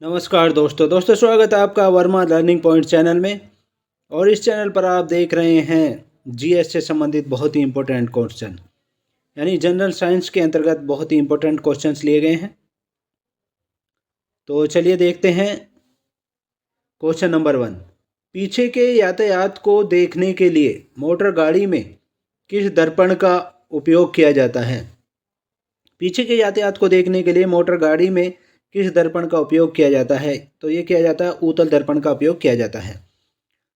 नमस्कार दोस्तों स्वागत है आपका वर्मा लर्निंग पॉइंट चैनल में। और इस चैनल पर आप देख रहे हैं जीएस से संबंधित बहुत ही इंपॉर्टेंट क्वेश्चन, यानी जनरल साइंस के अंतर्गत बहुत ही इंपॉर्टेंट क्वेश्चंस लिए गए हैं। तो चलिए देखते हैं। क्वेश्चन नंबर 1, पीछे के यातायात को देखने के लिए मोटर गाड़ी में किस दर्पण का उपयोग किया जाता है? पीछे के यातायात को देखने के लिए मोटर गाड़ी में किस दर्पण का उपयोग किया जाता है? तो ये किया जाता है उत्तल दर्पण का उपयोग किया जाता है।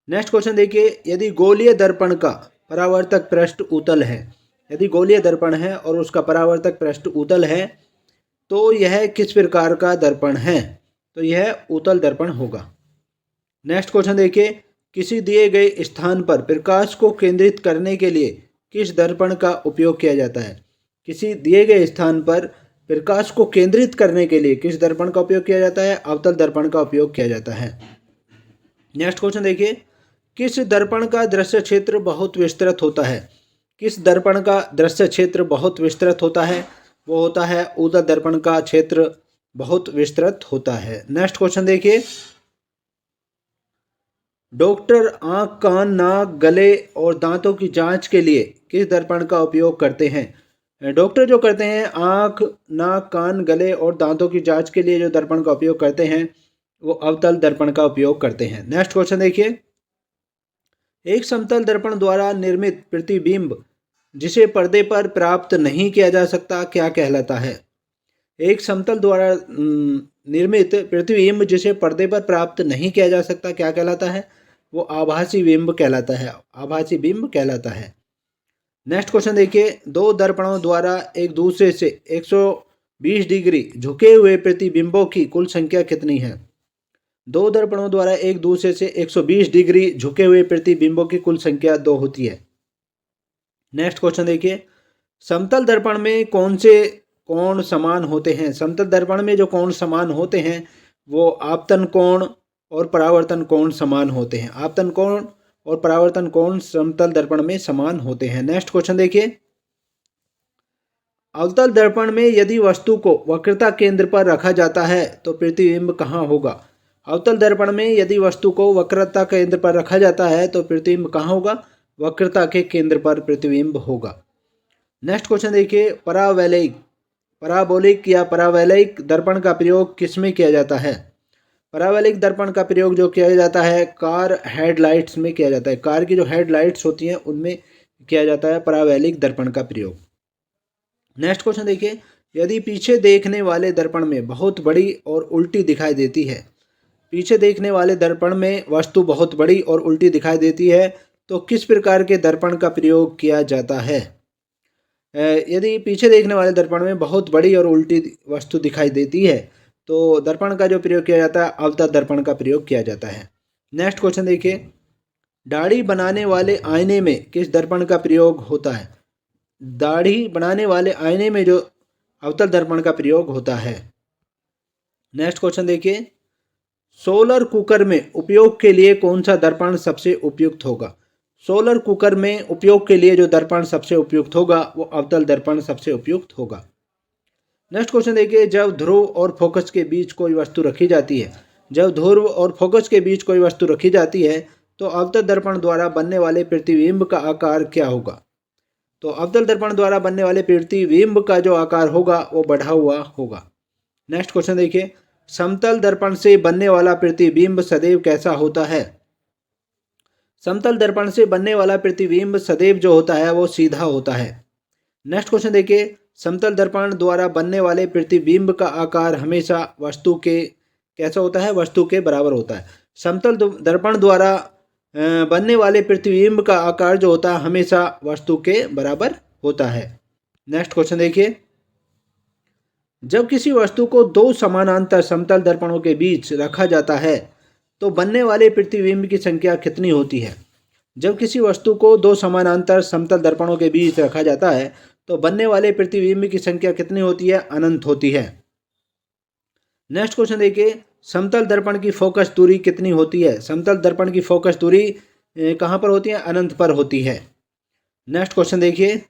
नेक्स्ट क्वेश्चन देखिए, यदि गोलीय दर्पण का परावर्तक पृष्ठ उत्तल है, यदि गोलीय दर्पण है और उसका परावर्तक पृष्ठ उत्तल है तो यह किस प्रकार का दर्पण है? तो यह उत्तल दर्पण होगा। नेक्स्ट क्वेश्चन देखिए, किसी दिए गए स्थान पर प्रकाश को केंद्रित करने के लिए किस दर्पण का उपयोग किया जाता है? किसी दिए गए स्थान पर प्रकाश को केंद्रित करने के लिए किस दर्पण का उपयोग किया जाता है? अवतल दर्पण का उपयोग किया जाता है। नेक्स्ट क्वेश्चन देखिए, किस दर्पण का दृश्य क्षेत्र बहुत विस्तृत होता है? किस दर्पण का दृश्य क्षेत्र बहुत विस्तृत होता है? वो होता है उत्तल दर्पण का क्षेत्र बहुत विस्तृत होता है। नेक्स्ट क्वेश्चन देखिए, डॉक्टर आँख, कान, नाक, गले और दांतों की जांच के लिए किस दर्पण का उपयोग करते हैं? डॉक्टर जो करते हैं आँख, नाक, कान, गले और दांतों की जांच के लिए जो दर्पण का उपयोग करते हैं वो अवतल दर्पण का उपयोग करते हैं। नेक्स्ट क्वेश्चन देखिए, एक समतल दर्पण द्वारा निर्मित प्रतिबिंब जिसे पर्दे पर प्राप्त नहीं किया जा सकता क्या कहलाता है? एक समतल द्वारा निर्मित प्रतिबिंब जिसे पर्दे पर प्राप्त नहीं किया जा सकता क्या कहलाता है? वो आभासी बिंब कहलाता है, आभासी बिंब कहलाता है। नेक्स्ट क्वेश्चन देखिए, दो दर्पणों द्वारा एक दूसरे से 120 डिग्री झुके हुए प्रतिबिंबों की कुल संख्या कितनी है? दो दर्पणों द्वारा एक दूसरे से 120 डिग्री झुके हुए प्रतिबिंबों की कुल संख्या 2 होती है। नेक्स्ट क्वेश्चन देखिए, समतल दर्पण में कौन से कोण समान होते हैं? समतल दर्पण में जो कोण समान होते हैं वो आपतन कोण और परावर्तन कोण समान होते हैं। आपतन कोण और परावर्तन कोण समतल दर्पण में समान होते हैं। नेक्स्ट क्वेश्चन देखिए, अवतल दर्पण में यदि वस्तु को वक्रता केंद्र पर रखा जाता है तो प्रतिबिंब कहाँ होगा? अवतल दर्पण में यदि वस्तु को वक्रता केंद्र पर रखा जाता है तो प्रतिबिंब कहाँ होगा? वक्रता के केंद्र पर प्रतिबिंब होगा। नेक्स्ट क्वेश्चन देखिए, पराबोलिक या परावैलिक दर्पण का प्रयोग किसमें किया जाता है? परावैलिक दर्पण का प्रयोग जो किया जाता है कार हेडलाइट्स में किया जाता है। कार की जो हेडलाइट्स होती हैं उनमें किया जाता है परावैलिक दर्पण का प्रयोग। नेक्स्ट क्वेश्चन देखिए, यदि पीछे देखने वाले दर्पण में बहुत बड़ी और उल्टी दिखाई देती है, पीछे देखने वाले दर्पण में वस्तु बहुत बड़ी और उल्टी दिखाई देती है तो किस प्रकार के दर्पण का प्रयोग किया जाता है? यदि पीछे देखने वाले दर्पण में बहुत बड़ी और उल्टी वस्तु दिखाई देती है तो दर्पण का जो प्रयोग किया जाता है अवतल दर्पण का प्रयोग किया जाता है। नेक्स्ट क्वेश्चन देखिए, दाढ़ी बनाने वाले आईने में किस दर्पण का प्रयोग होता है? दाढ़ी बनाने वाले आईने में जो अवतल दर्पण का प्रयोग होता है। नेक्स्ट क्वेश्चन देखिए, सोलर कुकर में उपयोग के लिए कौन सा दर्पण सबसे उपयुक्त होगा? सोलर कुकर में उपयोग के लिए जो दर्पण सबसे उपयुक्त होगा वो अवतल दर्पण सबसे उपयुक्त होगा। नेक्स्ट क्वेश्चन देखिए, जब ध्रुव और फोकस के बीच कोई वस्तु रखी जाती है, जब ध्रुव और फोकस के बीच कोई वस्तु रखी जाती है तो अवतल दर्पण द्वारा बनने वाले प्रतिबिंब का आकार क्या होगा? तो अवतल दर्पण द्वारा बनने वाले प्रतिबिंब का जो आकार होगा वो बढ़ा हुआ होगा। नेक्स्ट क्वेश्चन देखिए, समतल दर्पण से बनने वाला प्रतिबिंब सदैव कैसा होता है? समतल दर्पण से बनने वाला प्रतिबिंब सदैव जो होता है वो सीधा होता है। नेक्स्ट क्वेश्चन देखिए, समतल दर्पण द्वारा बनने वाले प्रतिबिंब का आकार हमेशा वस्तु के कैसा होता है? वस्तु के बराबर होता है। समतल दर्पण द्वारा बनने वाले प्रतिबिंब का आकार जो होता है हमेशा वस्तु के बराबर होता है। नेक्स्ट क्वेश्चन देखिए, जब किसी वस्तु को दो समानांतर समतल दर्पणों के बीच रखा जाता है तो बनने वाले प्रतिबिंब की संख्या कितनी होती है? जब किसी वस्तु को दो समानांतर समतल दर्पणों के बीच रखा जाता है तो बनने वाले प्रतिबिंब की संख्या कितनी होती है? अनंत होती है। नेक्स्ट क्वेश्चन देखिए, समतल दर्पण की फोकस दूरी कितनी होती है? समतल दर्पण की फोकस दूरी कहाँ पर होती है? अनंत पर होती है। नेक्स्ट क्वेश्चन देखिए,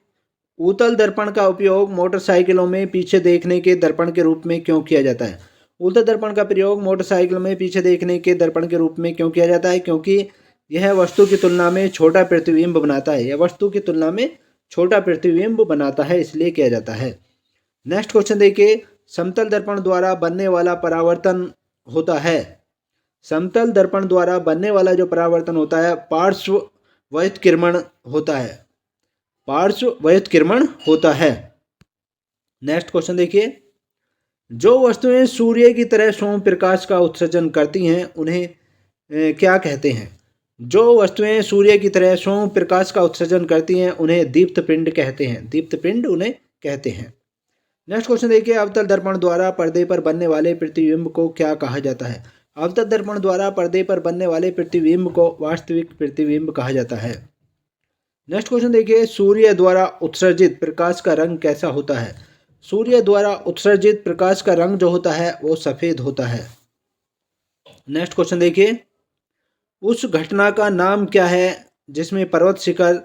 उत्तल दर्पण का उपयोग मोटरसाइकिलों में पीछे देखने के दर्पण के रूप में क्यों किया जाता है? उल्टा दर्पण का प्रयोग मोटरसाइकिल में पीछे देखने के दर्पण के रूप में क्यों किया जाता है? क्योंकि यह वस्तु की तुलना में छोटा प्रतिबिंब बनाता है। यह वस्तु की तुलना में छोटा प्रतिबिंब बनाता है, इसलिए किया जाता है। नेक्स्ट क्वेश्चन देखिए, समतल दर्पण द्वारा बनने वाला परावर्तन होता है। समतल दर्पण द्वारा बनने वाला जो परावर्तन होता है पार्श्व व्युत्क्रमण होता है। पार्श्व व्युत्क्रमण होता है। नेक्स्ट क्वेश्चन देखिए, जो वस्तुएं सूर्य की तरह स्वयं प्रकाश का उत्सर्जन करती हैं उन्हें क्या कहते हैं? जो वस्तुएं सूर्य की तरह स्वयं प्रकाश का उत्सर्जन करती हैं उन्हें दीप्त पिंड कहते हैं। दीप्त पिंड उन्हें कहते हैं। नेक्स्ट क्वेश्चन देखिए, अवतल दर्पण द्वारा पर्दे पर बनने वाले प्रतिबिंब को क्या कहा जाता है? अवतल दर्पण द्वारा पर्दे पर बनने वाले प्रतिबिंब को वास्तविक प्रतिबिंब कहा जाता है। नेक्स्ट क्वेश्चन देखिए, सूर्य द्वारा उत्सर्जित प्रकाश का रंग कैसा होता है? सूर्य द्वारा उत्सर्जित प्रकाश का रंग जो होता है वो सफेद होता है। नेक्स्ट क्वेश्चन देखिए, उस घटना का नाम क्या है जिसमें पर्वत शिखर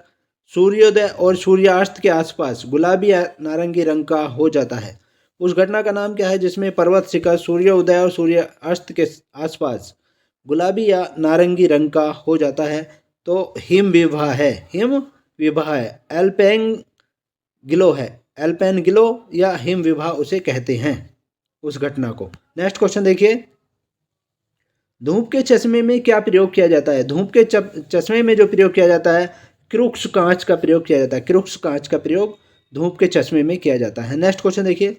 सूर्योदय और सूर्यास्त के आसपास गुलाबी या नारंगी रंग का हो जाता है? उस घटना का नाम क्या है जिसमें पर्वत शिखर सूर्योदय और सूर्यास्त के आसपास गुलाबी या नारंगी रंग का हो जाता है? तो हिम विवाह है। हिम विवाह है, एल्पेनगिलो है। एल्पेनगिलो या हिम विवाह उसे कहते हैं, उस घटना को। नेक्स्ट क्वेश्चन देखिए, धूप के चश्मे में क्या प्रयोग किया जाता है? धूप के चश्मे में जो प्रयोग किया जाता है क्रूक्स कांच का प्रयोग किया जाता है। क्रूक्स कांच का प्रयोग धूप के चश्मे में किया जाता है। नेक्स्ट क्वेश्चन देखिए,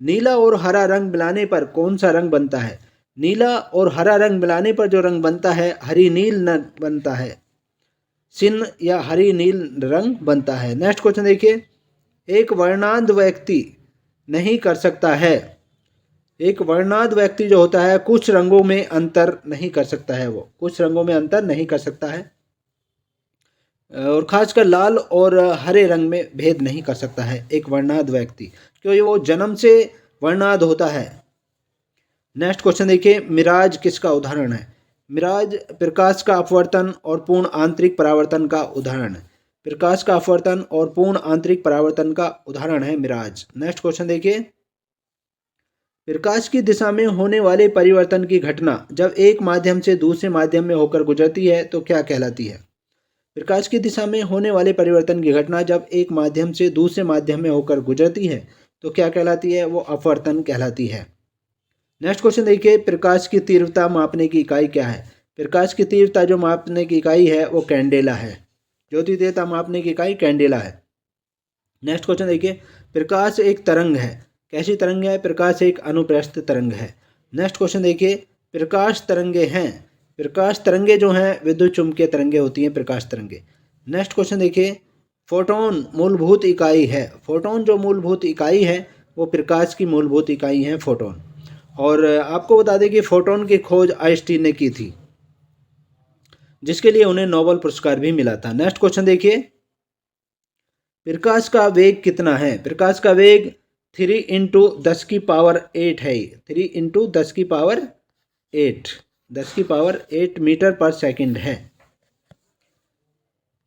नीला और हरा रंग मिलाने पर कौन सा रंग बनता है? नीला और हरा रंग मिलाने पर जो रंग बनता है हरी नील बनता है। सिन या हरी नील रंग बनता है। नेक्स्ट क्वेश्चन देखिए, एक वर्णांध व्यक्ति नहीं कर सकता है। एक वर्णांध व्यक्ति जो होता है कुछ रंगों में अंतर नहीं कर सकता है। वो कुछ रंगों में अंतर नहीं कर सकता है और खासकर लाल और हरे रंग में भेद नहीं कर सकता है एक वर्णांध व्यक्ति, क्योंकि वो जन्म से वर्णांध होता है। नेक्स्ट क्वेश्चन देखिए, मिराज किसका उदाहरण है? मिराज प्रकाश का अपवर्तन और पूर्ण आंतरिक परावर्तन का उदाहरण है। प्रकाश का अपवर्तन और पूर्ण आंतरिक परावर्तन का उदाहरण है मिराज। नेक्स्ट क्वेश्चन देखिए, प्रकाश की दिशा में होने वाले परिवर्तन की घटना जब एक माध्यम से दूसरे माध्यम में होकर गुजरती है तो क्या कहलाती है? प्रकाश की दिशा में होने वाले परिवर्तन की घटना जब एक माध्यम से दूसरे माध्यम में होकर गुजरती है तो क्या कहलाती है? वो अपवर्तन कहलाती है। नेक्स्ट क्वेश्चन देखिए, प्रकाश की तीव्रता मापने की इकाई क्या है? प्रकाश की तीव्रता जो मापने की इकाई है वो कैंडेला है। ज्योति तीव्रता मापने की इकाई कैंडेला है। नेक्स्ट क्वेश्चन देखिए, प्रकाश एक तरंग है। कैसी तरंग है? प्रकाश एक अनुप्रस्थ तरंग है। नेक्स्ट क्वेश्चन देखिए, प्रकाश तरंगे हैं। प्रकाश तरंगे जो हैं विद्युत चुंबकीय तरंगे होती हैं, प्रकाश तरंगे। नेक्स्ट क्वेश्चन देखिए, फोटोन मूलभूत इकाई है। फोटोन जो मूलभूत इकाई है वो प्रकाश की मूलभूत इकाई है फोटोन। और आपको बता दें कि फोटोन की खोज आइंस्टीन ने की थी, जिसके लिए उन्हें नोबेल पुरस्कार भी मिला था। नेक्स्ट क्वेश्चन देखिए, प्रकाश का वेग कितना है? प्रकाश का वेग 3 × 10⁸ है। 3 × 10⁸ 10⁸ मीटर पर सेकंड है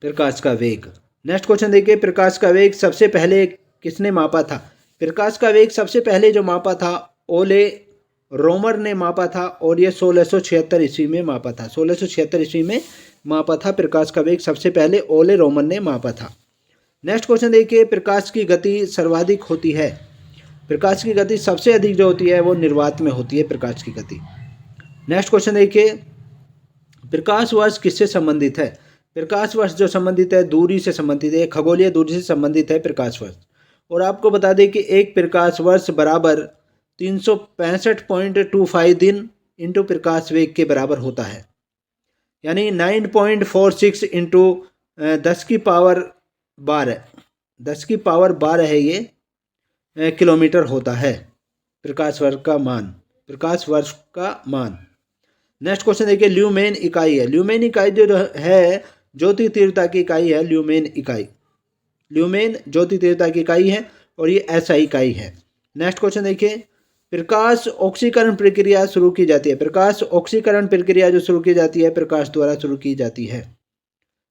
प्रकाश का वेग। नेक्स्ट क्वेश्चन देखिए, प्रकाश का वेग सबसे पहले किसने मापा था? प्रकाश का वेग सबसे पहले जो मापा था ओले रोमर ने मापा था और ये 1676 ईस्वी में मापा था। 1676 ईस्वी में मापा था प्रकाश का वेग, सबसे पहले ओले रोमन ने मापा था। नेक्स्ट क्वेश्चन देखिए, प्रकाश की गति सर्वाधिक होती है। प्रकाश की गति सबसे अधिक जो होती है वो निर्वात में होती है प्रकाश की गति। नेक्स्ट क्वेश्चन देखिए, प्रकाश वर्ष किससे संबंधित है? प्रकाश वर्ष जो संबंधित है दूरी से संबंधित है, खगोलीय दूरी से संबंधित है प्रकाश वर्ष। और आपको बता दें कि एक प्रकाश वर्ष बराबर 365.25 दिन इंटू प्रकाश वेग के बराबर होता है, यानी 9.46 इंटू 10⁻12 10⁻12 है ये किलोमीटर होता है प्रकाश वर्ष का मान। प्रकाश वर्ष का मान। नेक्स्ट क्वेश्चन देखिए, ल्यूमेन इकाई है। ल्यूमेन इकाई जो है ज्योति तीव्रता की इकाई है। ल्यूमेन इकाई, ल्यूमेन ज्योति तीव्रता की इकाई है और ये एसआई इकाई है। नेक्स्ट क्वेश्चन देखिए, प्रकाश ऑक्सीकरण प्रक्रिया शुरू की जाती है। प्रकाश ऑक्सीकरण प्रक्रिया जो शुरू की जाती है प्रकाश द्वारा शुरू की जाती है।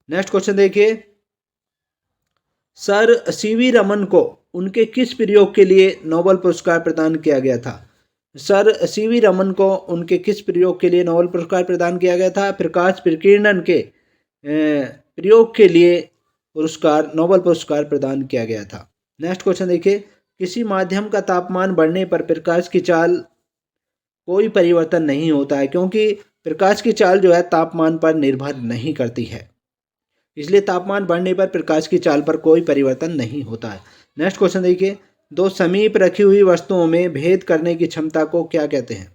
नेक्स्ट क्वेश्चन देखिए, सर सीवी रमन को उनके किस प्रयोग के लिए नोबेल पुरस्कार प्रदान किया गया था? सर सीवी रमन को उनके किस प्रयोग के लिए नोबेल पुरस्कार प्रदान किया गया था? प्रकाश विकिरण के प्रयोग के लिए नोबेल पुरस्कार प्रदान किया गया था। नेक्स्ट क्वेश्चन देखिए, किसी माध्यम का तापमान बढ़ने पर प्रकाश की चाल कोई परिवर्तन नहीं होता है, क्योंकि प्रकाश की चाल जो है तापमान पर निर्भर नहीं करती है, इसलिए तापमान बढ़ने पर प्रकाश की चाल पर कोई परिवर्तन नहीं होता है। नेक्स्ट क्वेश्चन देखिए, दो समीप रखी हुई वस्तुओं में भेद करने की क्षमता को क्या कहते हैं?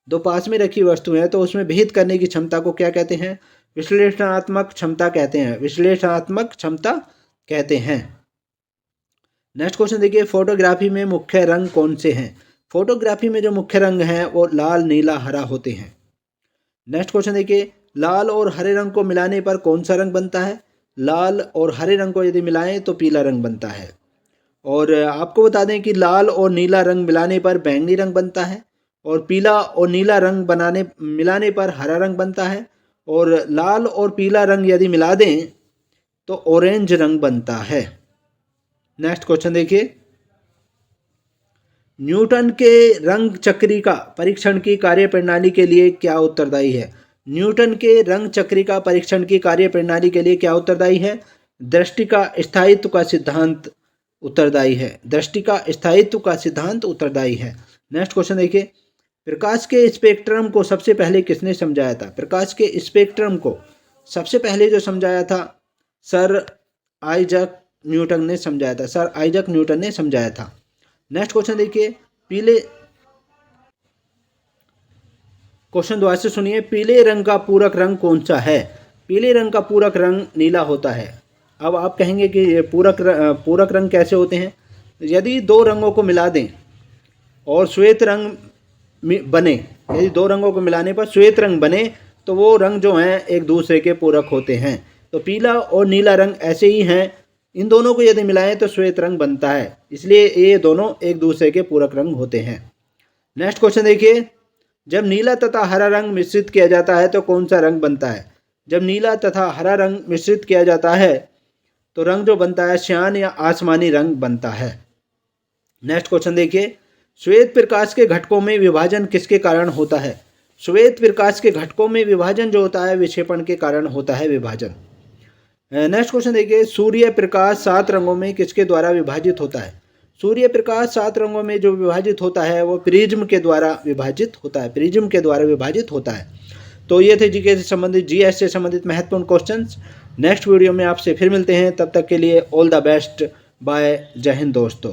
दो पास में रखी वस्तुएं हैं तो उसमें भेद करने की क्षमता को क्या कहते हैं? विश्लेषणात्मक क्षमता कहते हैं। विश्लेषणात्मक क्षमता कहते हैं। नेक्स्ट क्वेश्चन देखिए, फोटोग्राफी में मुख्य रंग कौन से हैं? फोटोग्राफी में जो मुख्य रंग हैं वो लाल, नीला, हरा होते हैं। नेक्स्ट क्वेश्चन देखिए, लाल और हरे रंग को मिलाने पर कौन सा रंग बनता है? लाल और हरे रंग को यदि मिलाएं तो पीला रंग बनता है। और आपको बता दें कि लाल और नीला रंग मिलाने पर बैंगनी रंग बनता है, और पीला और नीला रंग मिलाने पर हरा रंग बनता है, और लाल और पीला रंग यदि मिला दें तो ऑरेंज रंग बनता है। नेक्स्ट क्वेश्चन देखिए, न्यूटन के रंग चक्रिका परीक्षण की कार्यप्रणाली के लिए क्या उत्तरदायी है? न्यूटन के रंग चक्रिका परीक्षण की कार्यप्रणाली के लिए क्या उत्तरदायी है? दृष्टि का स्थायित्व का सिद्धांत उत्तरदायी है। दृष्टि का स्थायित्व का सिद्धांत उत्तरदायी है। नेक्स्ट क्वेश्चन देखिए, प्रकाश के स्पेक्ट्रम को सबसे पहले किसने समझाया था? प्रकाश के स्पेक्ट्रम को सबसे पहले जो समझाया था सर आइजक न्यूटन ने समझाया था। सर आइजक न्यूटन ने समझाया था। नेक्स्ट क्वेश्चन देखिए, क्वेश्चन दोबारा से सुनिए, पीले रंग का पूरक रंग कौन सा है? पीले रंग का पूरक रंग नीला होता है। अब आप कहेंगे कि ये पूरक रंग कैसे होते हैं? यदि दो रंगों को मिला दें और श्वेत रंग बने, यदि दो रंगों को मिलाने पर श्वेत रंग बने तो वो रंग जो हैं एक दूसरे के पूरक होते हैं। तो पीला और नीला रंग ऐसे ही हैं, इन दोनों को यदि मिलाएं तो श्वेत रंग बनता है, इसलिए ये दोनों एक दूसरे के पूरक रंग होते हैं। नेक्स्ट क्वेश्चन देखिए, जब नीला तथा हरा रंग मिश्रित किया जाता है तो कौन सा रंग बनता है? जब नीला तथा हरा रंग मिश्रित किया जाता है तो रंग जो बनता है श्यान या आसमानी रंग बनता है। नेक्स्ट क्वेश्चन देखिए, श्वेत प्रकाश के घटकों में विभाजन किसके कारण होता है? श्वेत प्रकाश के घटकों में विभाजन जो होता है विक्षेपण के कारण होता है विभाजन। नेक्स्ट क्वेश्चन देखिए, सूर्य प्रकाश 7 रंगों में किसके द्वारा विभाजित होता है? सूर्य प्रकाश 7 रंगों में जो विभाजित होता है वो प्रिज्म के द्वारा विभाजित होता है। प्रिज्म के द्वारा विभाजित होता है। तो ये थे जीके से संबंधित, जीएस से संबंधित महत्वपूर्ण क्वेश्चंस। नेक्स्ट वीडियो में आपसे फिर मिलते हैं, तब तक के लिए ऑल द बेस्ट, बाय, जय हिंद दोस्तों।